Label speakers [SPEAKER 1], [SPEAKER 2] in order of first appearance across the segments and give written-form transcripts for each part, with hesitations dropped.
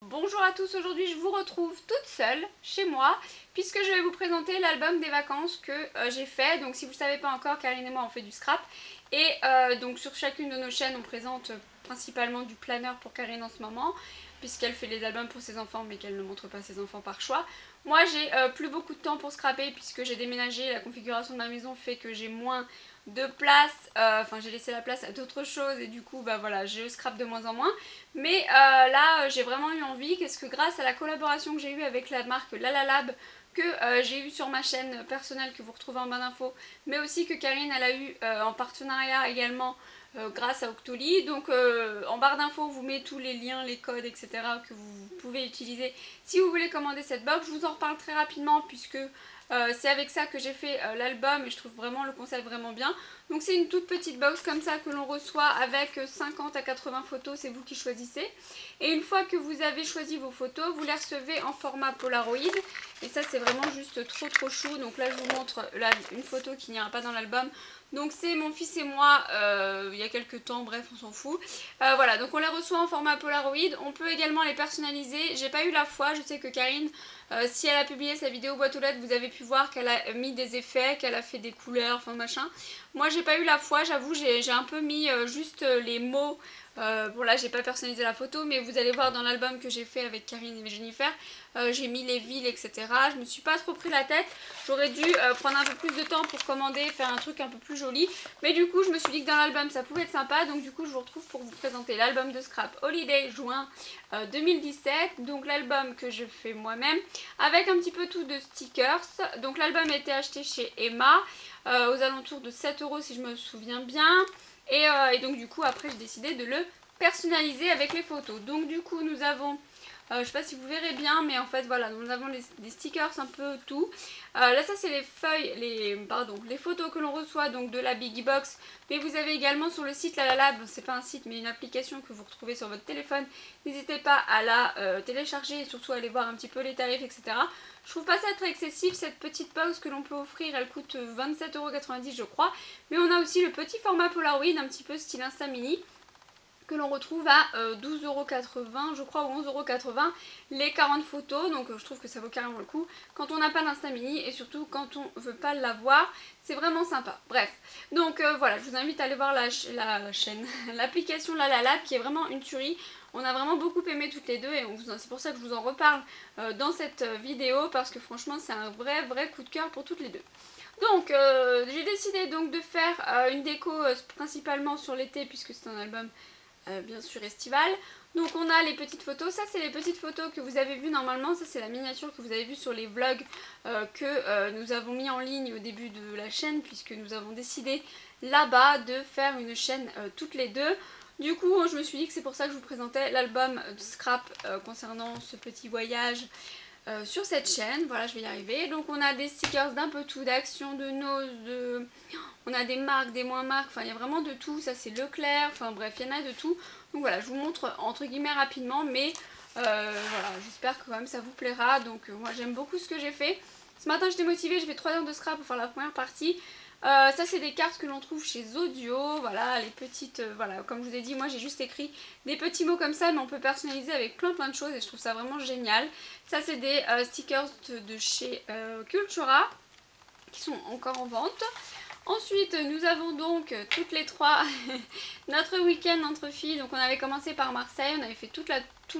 [SPEAKER 1] Bonjour à tous, aujourd'hui je vous retrouve toute seule chez moi puisque je vais vous présenter l'album des vacances que j'ai fait. Donc si vous ne savez pas encore, Karine et moi on fait du scrap et donc sur chacune de nos chaînes on présente principalement du planeur pour Karine en ce moment puisqu'elle fait les albums pour ses enfants mais qu'elle ne montre pas ses enfants par choix. Moi j'ai plus beaucoup de temps pour scraper puisque j'ai déménagé, la configuration de ma maison fait que j'ai moins de place, enfin j'ai laissé la place à d'autres choses et du coup bah voilà, je scrape de moins en moins. Mais là j'ai vraiment eu envie, qu'est-ce que grâce à la collaboration que j'ai eue avec la marque Lalalab que j'ai eu sur ma chaîne personnelle que vous retrouvez en barre d'infos, mais aussi que Karine elle a eu en partenariat également grâce à Octoly. Donc en barre d'infos on vous met tous les liens, les codes, etc. que vous pouvez utiliser si vous voulez commander cette box. Je vous en reparle très rapidement puisque c'est avec ça que j'ai fait l'album et je trouve vraiment le concept vraiment bien. Donc c'est une toute petite box comme ça que l'on reçoit avec 50 à 80 photos, c'est vous qui choisissez. Et une fois que vous avez choisi vos photos, vous les recevez en format Polaroid. Et ça c'est vraiment juste trop chou. Donc là je vous montre là, une photo qui n'ira pas dans l'album. Donc c'est mon fils et moi il y a quelques temps, bref on s'en fout. Voilà, donc on les reçoit en format Polaroid. On peut également les personnaliser. J'ai pas eu la foi, je sais que Karine, si elle a publié sa vidéo boîte aux lettres, vous avez pu voir qu'elle a mis des effets, qu'elle a fait des couleurs, enfin machin. Moi j'ai pas eu la foi, j'avoue, j'ai un peu mis juste les mots. Bon là j'ai pas personnalisé la photo, mais vous allez voir dans l'album que j'ai fait avec Karine et Jennifer, j'ai mis les villes, etc. Je me suis pas trop pris la tête, j'aurais dû prendre un peu plus de temps pour commander, faire un truc un peu plus joli. Mais du coup je me suis dit que dans l'album ça pouvait être sympa, donc du coup je vous retrouve pour vous présenter l'album de Scrap Holiday juin 2017. Donc l'album que je fais moi-même, avec un petit peu tout de stickers. Donc l'album a été acheté chez Emma aux alentours de 7 € si je me souviens bien. Et donc du coup après j'ai décidé de le personnaliser avec les photos. Donc du coup nous avons, je sais pas si vous verrez bien, mais en fait voilà, nous avons des stickers un peu tout. Là ça c'est les feuilles, les photos que l'on reçoit donc de la Biggie Box. Mais vous avez également sur le site Lalalab, c'est pas un site mais une application que vous retrouvez sur votre téléphone. N'hésitez pas à la télécharger et surtout à aller voir un petit peu les tarifs, etc. Je trouve pas ça très excessif, cette petite box que l'on peut offrir, elle coûte 27,90 € je crois. Mais on a aussi le petit format Polaroid, un petit peu style Insta Mini, que l'on retrouve à 12,80 € je crois, ou 11,80 € les 40 photos. Donc je trouve que ça vaut carrément le coup quand on n'a pas d'Insta Mini et surtout quand on veut pas l'avoir, c'est vraiment sympa. Bref, donc voilà, je vous invite à aller voir la chaîne, l'application Lalalab qui est vraiment une tuerie. On a vraiment beaucoup aimé toutes les deux et c'est pour ça que je vous en reparle dans cette vidéo, parce que franchement c'est un vrai coup de cœur pour toutes les deux. Donc j'ai décidé donc de faire une déco principalement sur l'été puisque c'est un album bien sûr estival. Donc on a les petites photos, ça c'est les petites photos que vous avez vues normalement, ça c'est la miniature que vous avez vue sur les vlogs que nous avons mis en ligne au début de la chaîne, puisque nous avons décidé là-bas de faire une chaîne toutes les deux. Du coup je me suis dit que c'est pour ça que je vous présentais l'album de Scrap concernant ce petit voyage sur cette chaîne. Voilà, je vais y arriver. Donc on a des stickers d'un peu tout, d'Action, de Nose, on a des marques, des moins marques, enfin il y a vraiment de tout. Ça c'est Leclerc, enfin bref, il y en a de tout. Donc voilà, je vous montre entre guillemets rapidement, mais voilà, j'espère que quand même ça vous plaira. Donc moi j'aime beaucoup ce que j'ai fait. Ce matin j'étais motivée, j'ai fait 3 heures de scrap pour faire la première partie. Ça c'est des cartes que l'on trouve chez Audio, voilà, les petites, voilà, comme je vous ai dit, moi j'ai juste écrit des petits mots comme ça, mais on peut personnaliser avec plein de choses et je trouve ça vraiment génial. Ça c'est des stickers de chez Cultura qui sont encore en vente. Ensuite nous avons donc toutes les trois notre week-end entre filles. Donc on avait commencé par Marseille, on avait fait tout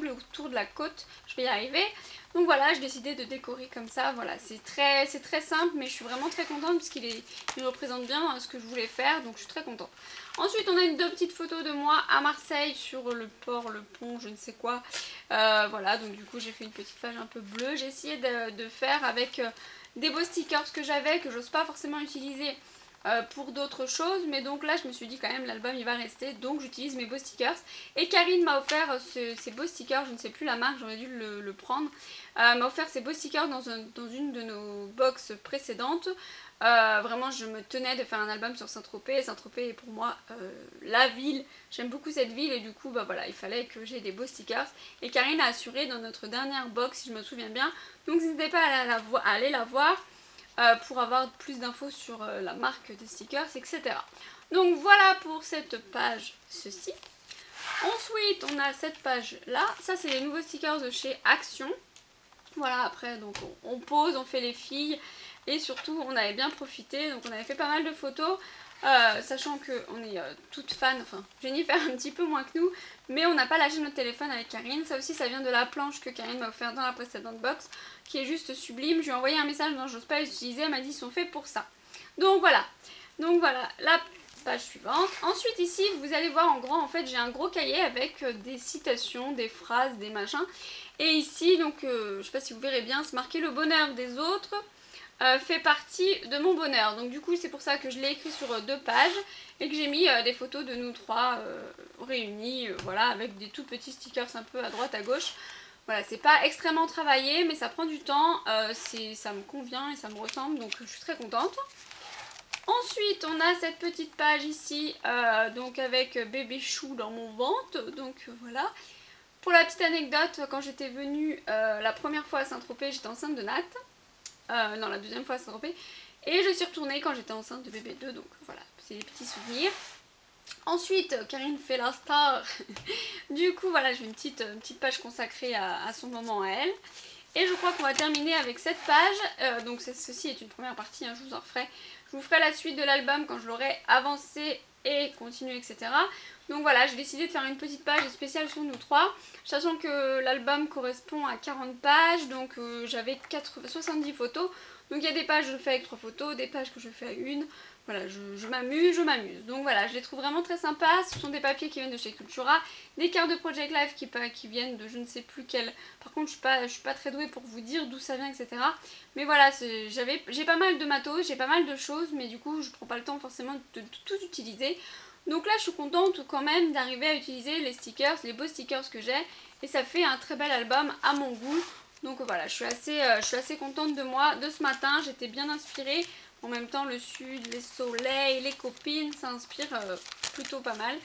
[SPEAKER 1] le tour de la côte, je vais y arriver. Donc voilà, j'ai décidé de décorer comme ça. Voilà, c'est très simple, mais je suis vraiment très contente parce qu'il représente bien ce que je voulais faire, donc je suis très contente. Ensuite on a deux petites photos de moi à Marseille sur le port, le pont, je ne sais quoi. Voilà, donc du coup j'ai fait une petite page un peu bleue. J'ai essayé de faire avec des beaux stickers que j'avais, que j'ose pas forcément utiliser pour d'autres choses, mais donc là je me suis dit quand même l'album il va rester, donc j'utilise mes beaux stickers. Et Karine m'a offert ces beaux stickers, je ne sais plus la marque, j'aurais dû le prendre, m'a offert ces beaux stickers dans une de nos box précédentes. Vraiment je me tenais de faire un album sur Saint-Tropez. Saint-Tropez est pour moi la ville, j'aime beaucoup cette ville et du coup bah voilà, il fallait que j'ai des beaux stickers. Et Karine a assuré dans notre dernière box si je me souviens bien, donc n'hésitez pas à aller la voir pour avoir plus d'infos sur la marque des stickers, etc. Donc voilà pour cette page ceci. Ensuite, on a cette page là. Ça, c'est les nouveaux stickers de chez Action. Voilà, après, donc on pose, on fait les filles. Et surtout, on avait bien profité. Donc, on avait fait pas mal de photos. Sachant qu'on est toutes fans, enfin Jennifer un petit peu moins que nous, mais on n'a pas lâché notre téléphone avec Karine. Ça aussi, ça vient de la planche que Karine m'a offert dans la précédente box, qui est juste sublime. Je lui ai envoyé un message, non, j'ose pas l'utiliser, elle m'a dit ils sont faits pour ça. Donc voilà, la page suivante. Ensuite ici, vous allez voir en grand, en fait j'ai un gros cahier avec des citations, des phrases, des machins. Et ici, donc je sais pas si vous verrez bien, c'est marqué le bonheur des autres. Fait partie de mon bonheur. Donc du coup c'est pour ça que je l'ai écrit sur 2 pages et que j'ai mis des photos de nous 3 réunis, voilà, avec des tout petits stickers un peu à droite à gauche. Voilà, c'est pas extrêmement travaillé mais ça prend du temps, ça me convient et ça me ressemble donc je suis très contente. Ensuite on a cette petite page ici, donc avec bébé chou dans mon ventre, donc voilà. Pour la petite anecdote, quand j'étais venue la première fois à Saint-Tropez, j'étais enceinte de Nat. Non, la deuxième fois à Saint-Tropez. Et je suis retournée quand j'étais enceinte de bébé 2, donc voilà, c'est des petits souvenirs. Ensuite, Karine fait la star. Du coup, voilà, j'ai une petite page consacrée à son moment à elle. Et je crois qu'on va terminer avec cette page. Donc ceci est une première partie, hein, je vous en referai. Je vous ferai la suite de l'album quand je l'aurai avancé et continué, etc. Donc voilà, j'ai décidé de faire une petite page spéciale sur nous 3, sachant que l'album correspond à 40 pages, donc j'avais 70 photos. Donc il y a des pages que je fais avec 3 photos, des pages que je fais à une. Voilà, je m'amuse. Donc voilà, je les trouve vraiment très sympas. Ce sont des papiers qui viennent de chez Cultura, des cartes de Project Life qui viennent de je ne sais plus quel. Par contre, je suis pas très douée pour vous dire d'où ça vient, etc. Mais voilà, j'ai pas mal de matos, j'ai pas mal de choses, mais du coup, je prends pas le temps forcément de tout utiliser. Donc là, je suis contente quand même d'arriver à utiliser les stickers, les beaux stickers que j'ai. Et ça fait un très bel album à mon goût. Donc voilà, je suis assez contente de moi. De ce matin, j'étais bien inspirée. En même temps, le sud, les soleils, les copines, ça inspire plutôt pas mal.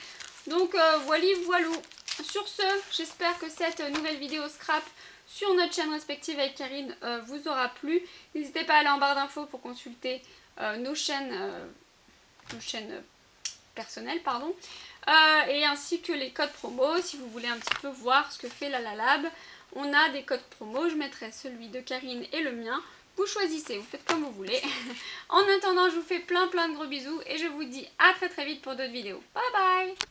[SPEAKER 1] Donc voilà, voilou. Sur ce, j'espère que cette nouvelle vidéo scrap sur notre chaîne respective avec Karine vous aura plu. N'hésitez pas à aller en barre d'infos pour consulter nos chaînes personnelles, pardon. Et ainsi que les codes promo si vous voulez un petit peu voir ce que fait Lalalab. On a des codes promo, je mettrai celui de Karine et le mien. Vous choisissez, vous faites comme vous voulez. En attendant, je vous fais plein de gros bisous et je vous dis à très vite pour d'autres vidéos. Bye bye!